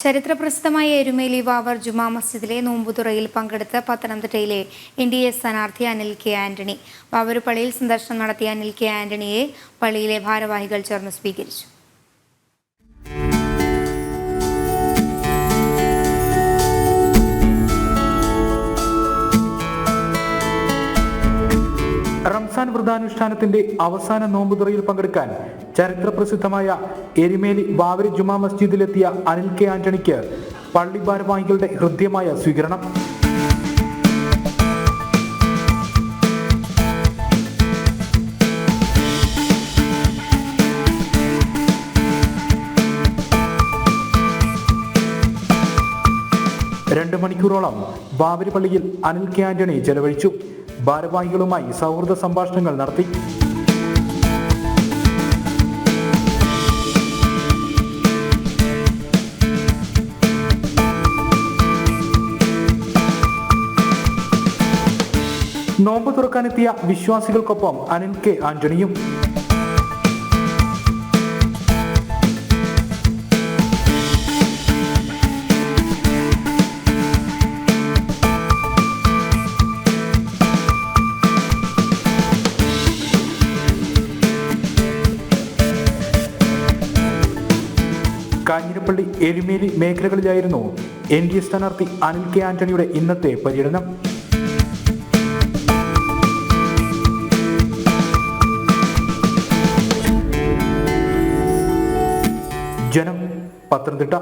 ചരിത്രപ്രസിദ്ധമായ എരുമേലി വാവർ ജുമാ മസ്ജിദിലെ നോമ്പുതുറയിൽ പങ്കെടുത്ത് പത്തനംതിട്ടയിലെ എൻഡിഎ സ്ഥാനാർത്ഥി അനിൽ കെ ആന്റണി. വാവൂർ പള്ളിയിൽ സന്ദർശനം നടത്തിയ അനിൽ കെ ആന്റണിയെ പള്ളിയിലെ ഭാരവാഹികൾ ചേർന്ന് സ്വീകരിച്ചു. റംസാൻ വ്രതാനുഷ്ഠാനത്തിന്റെ അവസാന നോമ്പുതുറയിൽ പങ്കെടുക്കാൻ ചരിത്രപ്രസിദ്ധമായ എരുമേലി വാവർ ജുമാ മസ്ജിദിലെത്തിയ അനിൽ കെ ആന്റണിക്ക് പള്ളി ഭാരവാഹികളുടെ ഹൃദ്യമായ സ്വീകരണം. രണ്ട് മണിക്കൂറോളം വാവർ പള്ളിയിൽ അനിൽ കെ ആന്റണി ചെലവഴിച്ചു. ഭാരവാഹികളുമായി സൗഹൃദ സംഭാഷണങ്ങൾ നടത്തി. നോമ്പ് തുറക്കാനെത്തിയ വിശ്വാസികൾക്കൊപ്പം അനിൽ കെ ആന്റണിയും. കാഞ്ഞിരപ്പള്ളി, എരുമേലി മേഖലകളിലായിരുന്നു എൻഡിഎ സ്ഥാനാർത്ഥി അനിൽ കെ ആന്റണിയുടെ ഇന്നത്തെ പര്യടനം. ജനം, പത്തനംതിട്ട.